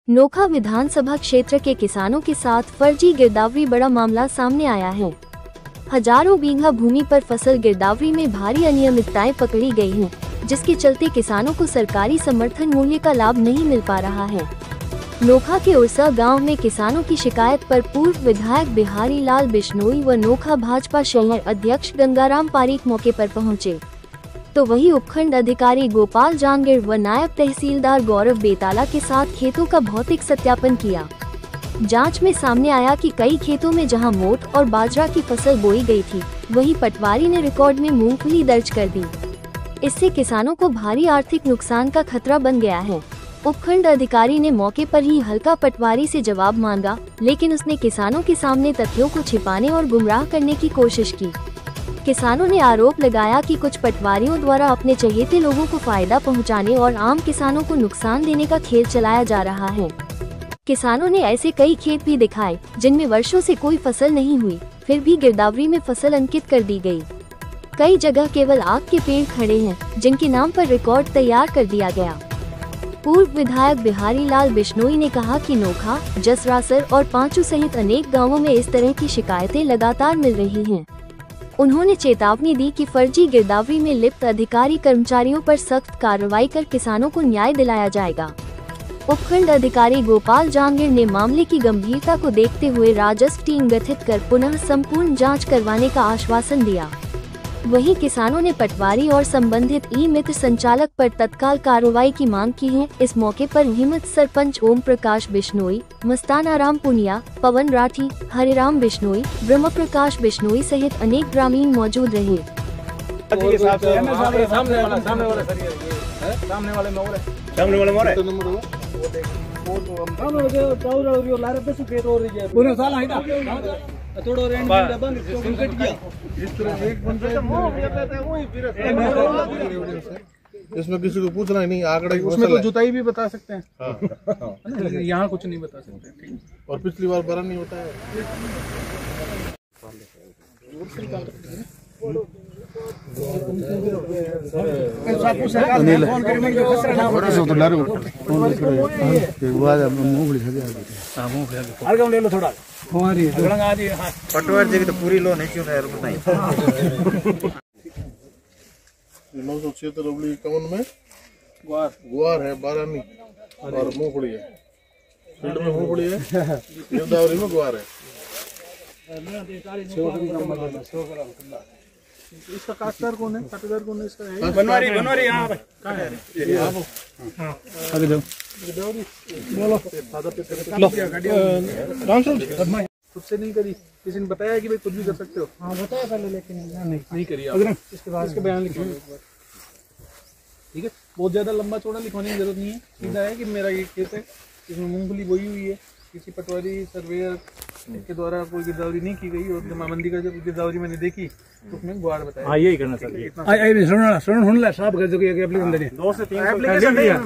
नोखा विधानसभा क्षेत्र के किसानों के साथ फर्जी गिरदावरी बड़ा मामला सामने आया है। हजारों बीघा भूमि पर फसल गिरदावरी में भारी अनियमितताएं पकड़ी गई हैं, जिसके चलते किसानों को सरकारी समर्थन मूल्य का लाभ नहीं मिल पा रहा है। नोखा के उर्सा गांव में किसानों की शिकायत पर पूर्व विधायक बिहारी लाल बिश्नोई व नोखा भाजपा शहर अध्यक्ष गंगाराम पारीक मौके पर पहुंचे, तो वही उपखंड अधिकारी गोपाल जांगीर व नायब तहसीलदार गौरव बेताला के साथ खेतों का भौतिक सत्यापन किया। जांच में सामने आया कि कई खेतों में जहां मोट और बाजरा की फसल बोई गई थी, वहीं पटवारी ने रिकॉर्ड में मूंगफली दर्ज कर दी। इससे किसानों को भारी आर्थिक नुकसान का खतरा बन गया है। उपखंड अधिकारी ने मौके पर ही हल्का पटवारी से जवाब मांगा, लेकिन उसने किसानों के सामने तथ्यों को छिपाने और गुमराह करने की कोशिश की। किसानों ने आरोप लगाया कि कुछ पटवारियों द्वारा अपने चहेते लोगों को फायदा पहुंचाने और आम किसानों को नुकसान देने का खेल चलाया जा रहा है। किसानों ने ऐसे कई खेत भी दिखाए जिनमें वर्षों से कोई फसल नहीं हुई, फिर भी गिरदावरी में फसल अंकित कर दी गई। कई जगह केवल आग के पेड़ खड़े हैं, जिनके नाम पर रिकॉर्ड तैयार कर दिया गया। पूर्व विधायक बिहारी लाल बिश्नोई ने कहा कि नोखा, जसरासर और पांचू सहित अनेक गाँवों में इस तरह की शिकायतें लगातार मिल रही हैं। उन्होंने चेतावनी दी कि फर्जी गिरदावरी में लिप्त अधिकारी कर्मचारियों पर सख्त कार्रवाई कर किसानों को न्याय दिलाया जाएगा। उपखंड अधिकारी गोपाल जांगीर ने मामले की गंभीरता को देखते हुए राजस्व टीम गठित कर पुनः संपूर्ण जांच करवाने का आश्वासन दिया। वहीं किसानों ने पटवारी और संबंधित ई-मित्र संचालक पर तत्काल कार्रवाई की मांग की है। इस मौके पर हिम्मत सरपंच ओम प्रकाश बिश्नोई, मस्तानाराम पुनिया, पवन राठी, हरिराम बिश्नोई, ब्रह्म प्रकाश बिश्नोई सहित अनेक ग्रामीण मौजूद रहे। इसमें किसी को पूछना ही नहीं, आंकड़ा उसमें तो जुताई भी बता सकते हैं। हाँ। यहाँ कुछ नहीं बता सकते। और पिछली बार बरा नहीं होता है। पटवार जी तो पूरी लो नहीं क्यों बताइए। 976 में गुआर है, बारानी और मूंगफली है। फील्ड में मूंगफली है, गिरदावरी में गुआर है। इसका काश्तकार कौन है? काश्तकार कौन है इसका? बनवारी यहाँ आगे जाओ, बोलो। खुद से नहीं करी, किसी ने बताया कि भाई कुछ भी कर सकते हो? हाँ बताया पहले, लेकिन नहीं करी। इसके बाद इसके बयान लिखो, ठीक है? बहुत ज्यादा लंबा चौड़ा लिखवाने की जरूरत नहीं है। सीधा है कि मेरा ये खेत है, इसमें मूंगफली बोई हुई है, किसी पटवारी सर्वेयर के द्वारा कोई गिरदावरी नहीं की गई, और जमाबंदी का जब गिरदावरी मैंने देखी तो उसमें गुआर बताया। हाँ, यही करना चाहिए। साहब कर दो कि एप्लीकेशन दे 2 से 3 एप्लीकेशन नहीं है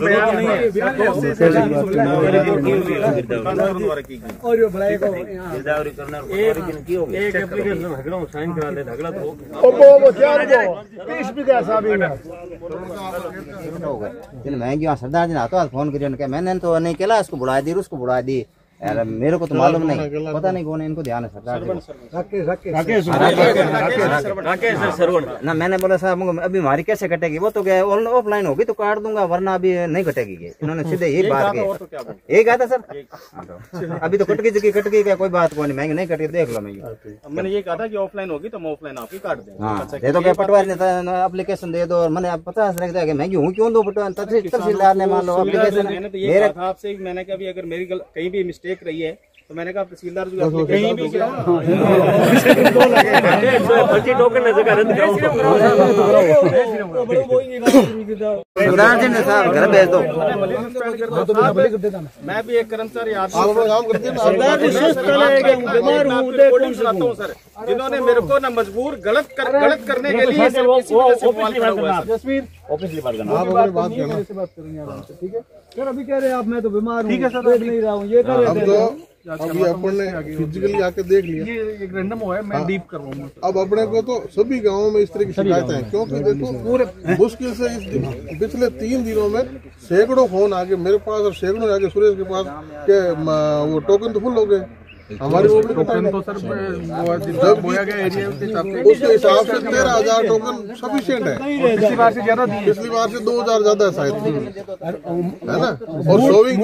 और ये भलाई को गिरदावरी करना एक एप्लीकेशन झगड़ा साइन करा दे, झगड़ा तो वो 30 बीघा साहब इन महंगी वहाँ सरदार जी आता फोन करिए, मैंने तो नहीं केला, इसको बुला दी, उसको बुला दी यार, मेरे को तो मालूम नहीं, पता नहीं कौन है, इनको ध्यान है सरदार ना। मैंने बोला साहब अभी हमारी कैसे कटेगी? वो तो क्या ऑफलाइन होगी तो काट दूंगा, वरना अभी नहीं कटेगी। इन्होंने सीधे यही बात की। एक आता सर, अभी तो कटगी क्या, कोई बात कोई नहीं, महंगी नहीं कटेगी, देख लो। मैंने ये कहा था कि ऑफलाइन होगी तो मैं ऑफलाइन आपकी काट देंगे। हाँ, दे दो क्या, पटवारी ने एप्लीकेशन दे दो, और मैंने 50 रख दिया, महंगी हूँ क्यों दो? तहसीलदार ने मान लो एप्लीकेशन। मैंने कहा अगर मेरी कहीं भी मिस्टेक रही है तो मैंने कहा तहसीलदार कहीं भी घर भेज दो। मैं भी एक कर्मचारी सर, जिन्होंने मेरे को न मजबूर गलत करने के लिए जसवीर बात करेंगे, ठीक है सर? अभी कह रहे हैं आप मैं तो बीमार हूँ, ठीक है सर, देख नहीं रहा हूँ, ये कर रहे थे। अब ये अपन ने फिजिकली आके देख लिया, ये एक रैंडम हुआ है, मैं डीप करवाऊंगा। अब अपने को तो सभी गांवों में इस तरह की शिकायतें हैं, क्योंकि देखो पूरे मुश्किल से पिछले 3 दिनों में सैकड़ों फोन आके मेरे पास और सैकड़ों आके सुरेश के पास के वो टोकन तो फुल हो गए। हमारी वो टोकन तो सर बोया गया एरिया उसके हिसाब से 13,000 टोकन सफिशिएंट है। पिछली बार से ज्यादा दिए, पिछली बार से 2,000 ज्यादा है शायद, है ना। और शोविंग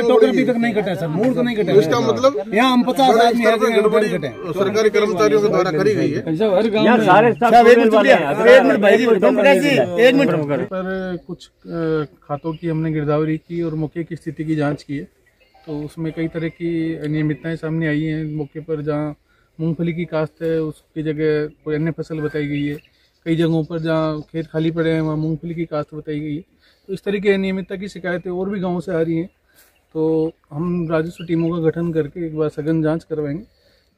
टोकन अभी तक नहीं कटा सर, मूड तो नहीं कटा। इसका मतलब यहाँ हम 50 आदमी गड़बड़ी सरकारी कर्मचारियों के द्वारा करी गई है। पर कुछ खातों की हमने गिरदावरी की और मौके की स्थिति की जांच की है, तो उसमें कई तरह की अनियमितताएं सामने आई हैं। मौके पर जहां मूंगफली की काश्त है उसकी जगह कोई अन्य फसल बताई गई है, कई जगहों पर जहां खेत खाली पड़े हैं वहां मूंगफली की काश्त बताई गई है। तो इस तरह की अनियमितता की शिकायतें और भी गाँव से आ रही हैं, तो हम राजस्व टीमों का गठन करके एक बार सघन जाँच करवाएंगे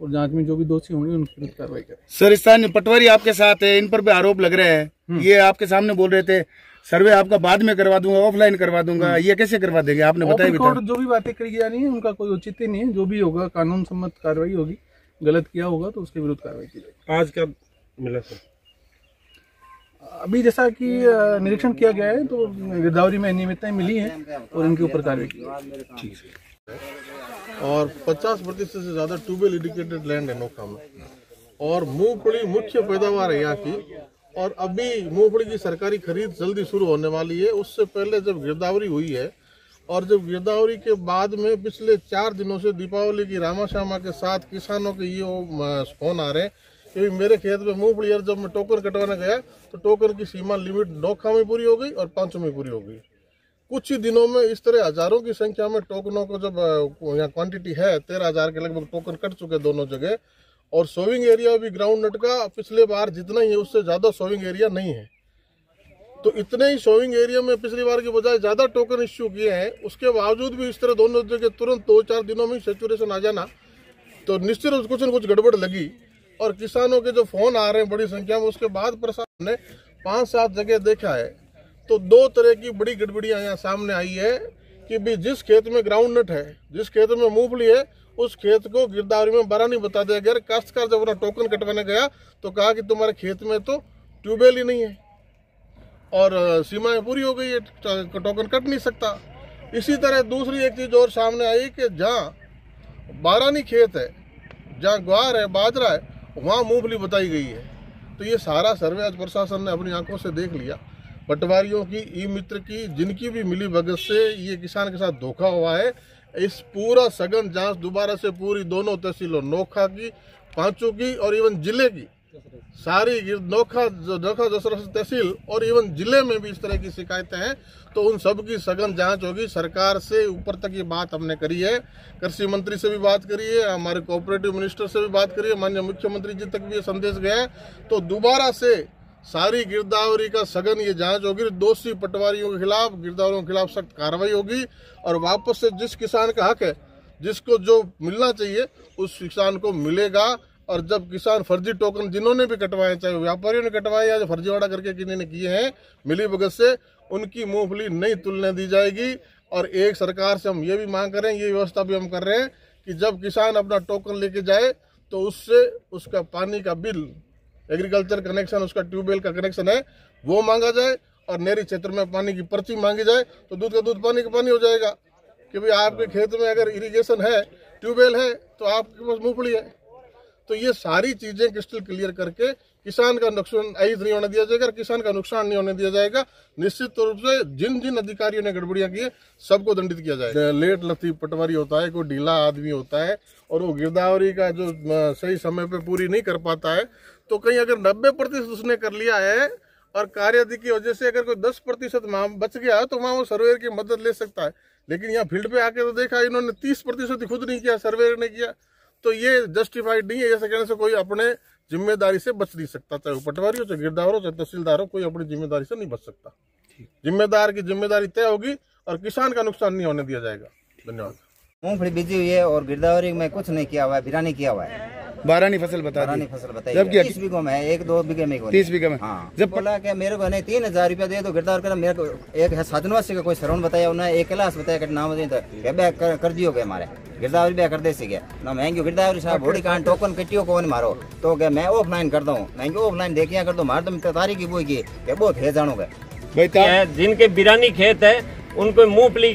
और जांच में जो भी दोषी होंगे उनके विरुद्ध कार्रवाई करेंगे। सर, इस स्थान पटवारी आपके साथ है, इन पर भी आरोप लग रहे हैं, ये आपके सामने बोल रहे थे सर्वे आपका बाद में करवा दूंगा, ऑफलाइन करवा दूंगा, ये कैसे करवा देंगे? आपने बताया जो भी बातें करी जा रही है उनका कोई औचित्य नहीं है, जो भी होगा कानून सम्मत कार्रवाई होगी, गलत किया होगा तो उसके विरुद्ध कार्रवाई की जाएगी। आज क्या मिला सर? अभी जैसा कि निरीक्षण किया गया है तो गिरदावरी में अनियमितताएं मिली हैं और इनके ऊपर कार्रवाई की जाएगी। और 50% से ज्यादा ट्यूबवेल इरिगेटेड लैंड है नोखा में, और मूंगफली मुख्य पैदावार है यहाँ की। और अभी मूंगफली की सरकारी खरीद जल्दी शुरू होने वाली है। उससे पहले जब गिरदावरी हुई है और जब गिरदावरी के बाद में पिछले 4 दिनों से दीपावली की रामाश्यामा के साथ किसानों के ये फोन आ रहे हैं कि मेरे खेत में मूंगफली, जब मैं टोकन कटवाने गया तो टोकन की सीमा लिमिट नोखा में पूरी हो गई और 5 में पूरी हो गई। कुछ ही दिनों में इस तरह हजारों की संख्या में टोकनों को, जब यहाँ क्वांटिटी है 13,000 के लगभग टोकन कट चुके दोनों जगह, और सोविंग एरिया भी ग्राउंड नट का पिछले बार जितना ही है उससे ज्यादा सोविंग एरिया नहीं है। तो इतने ही सोविंग एरिया में पिछली बार के बजाय ज्यादा टोकन इश्यू किए हैं, उसके बावजूद भी इस तरह दोनों जगह तुरंत 2-4 दिनों में सेचुरेशन आ जाना, तो निश्चित कुछ न कुछ गड़बड़ लगी। और किसानों के जो फोन आ रहे हैं बड़ी संख्या में, उसके बाद प्रशासन ने 5-7 जगह देखा है तो 2 तरह की बड़ी गड़बड़ियां यहाँ सामने आई है कि भी जिस खेत में ग्राउंड नट है, जिस खेत में मूंगफली है, उस खेत को गिरदावरी में बारानी बता दिया गया। काश्तकार जब अपना टोकन कटवाने गया तो कहा कि तुम्हारे खेत में तो ट्यूबवेल ही नहीं है और सीमाएं पूरी हो गई है, टोकन कट नहीं सकता। इसी तरह दूसरी एक चीज और सामने आई कि जहाँ बारानी खेत है, जहाँ ग्वार है, बाजरा है, वहाँ मूंगफली बताई गई है। तो ये सारा सर्वे आज प्रशासन ने अपनी आंखों से देख लिया। पटवारियों की, ई मित्र की, जिनकी भी मिली भगत से ये किसान के साथ धोखा हुआ है, इस पूरा सघन जांच दोबारा से पूरी दोनों तहसीलों नोखा की, पांचों की और इवन जिले की सारी नोखा दसरा तहसील और इवन जिले में भी इस तरह की शिकायतें हैं, तो उन सब की सघन जांच होगी। सरकार से ऊपर तक ये बात हमने करी है, कृषि मंत्री से भी बात करी है, हमारे कोऑपरेटिव मिनिस्टर से भी बात करी है, माननीय मुख्यमंत्री जी तक भी ये संदेश गया है। तो दोबारा से सारी गिरदावरी का सघन ये जांच होगी, दोषी पटवारियों के खिलाफ, गिरदावरियों के खिलाफ सख्त कार्रवाई होगी और वापस से जिस किसान का हक है, जिसको जो मिलना चाहिए उस किसान को मिलेगा। और जब किसान फर्जी टोकन जिन्होंने भी कटवाए, चाहे व्यापारियों ने कटवाए या जो फर्जीवाड़ा करके किन्होंने किए हैं मिली भगत से, उनकी मूंगफली नहीं तुलने दी जाएगी। और एक सरकार से हम ये भी मांग कर रहे हैं, ये व्यवस्था भी हम कर रहे हैं कि जब किसान अपना टोकन लेके जाए तो उससे उसका पानी का बिल, एग्रीकल्चर कनेक्शन, उसका ट्यूबवेल का कनेक्शन है वो मांगा जाए और नहरी क्षेत्र में पानी की पर्ची मांगी जाए, तो दूध का दूध पानी का पानी हो जाएगा। कि भाई आपके खेत में अगर इरिगेशन है, ट्यूबवेल है, तो आपके पास मूंगफली है। तो ये सारी चीजें क्रिस्टल क्लियर करके किसान का नुकसान नहीं होने दिया जाएगा, किसान का नुकसान नहीं होने दिया जाएगा। निश्चित रूप से जिन जिन अधिकारियों ने गड़बड़ियां की है सबको दंडित किया जाएगा। लेट लतीफ पटवारी होता है, कोई ढीला आदमी होता है और वो गिरदावरी का जो सही समय पे पूरी नहीं कर पाता है, तो कहीं अगर 90% उसने कर लिया है और कार्यादि की वजह से अगर कोई 10% बच गया है तो वहाँ वो सर्वेयर की मदद ले सकता है। लेकिन यहाँ फील्ड पे आके तो देखा इन्होंने 30% खुद नहीं किया, सर्वेयर ने किया, तो ये जस्टिफाइड नहीं है। ऐसा कहने से कोई अपने जिम्मेदारी से बच नहीं सकता, चाहे पटवारी हो, चाहे गिरदावर हो, चाहे तहसीलदार हो, कोई अपनी जिम्मेदारी से नहीं बच सकता। जिम्मेदार की जिम्मेदारी तय होगी और किसान का नुकसान नहीं होने दिया जाएगा। धन्यवाद। मूंगफली बीजी हुई है और गिरदावरी में कुछ नहीं किया हुआ है, बिरानी किया हुआ है। बारानी फसल बताई, बारानी फसल बताई 30 बीघों में है, 1-2 बीघे में 30 बीघे में। हाँ, जब बोला कि मेरे को नहीं 3,000 रुपया दे दो गिरदावर कर, मेरे को एक है साधनवासी का कोई श्रवण बताया, उन्होंने एक कैलाश बताया कि नाम कर दियो गए हमारे गिरदावरी भी कर दे सके ना महंगी गिरदावरी साहब बॉडी कान टोकन कटियो को मारो तो क्या मैं ऑफलाइन कर दूं महंगी ऑफलाइन देखिया कर दो मार तुम तारीख की बोई की के बहुत है जानोगे भाई जिनके बिरानी खेत है उनको मूंगफली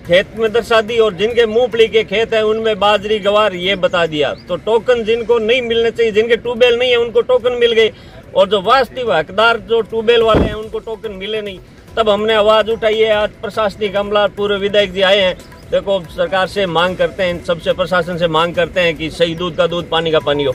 खेत में दर्शा दी और जिनके मूंगफली के खेत है उनमें बाजरी गवार ये बता दिया। तो टोकन जिनको नहीं मिलने चाहिए, जिनके ट्यूबवेल नहीं है उनको टोकन मिल गए और जो वास्तविक हकदार जो ट्यूबवेल वाले हैं उनको टोकन मिले नहीं। तब हमने आवाज उठाई है। आज प्रशासनिक अमला पूर्व विधायक जी आए हैं। देखो सरकार से मांग करते हैं, सबसे प्रशासन से मांग करते हैं कि सही दूध का दूध पानी का पानी हो।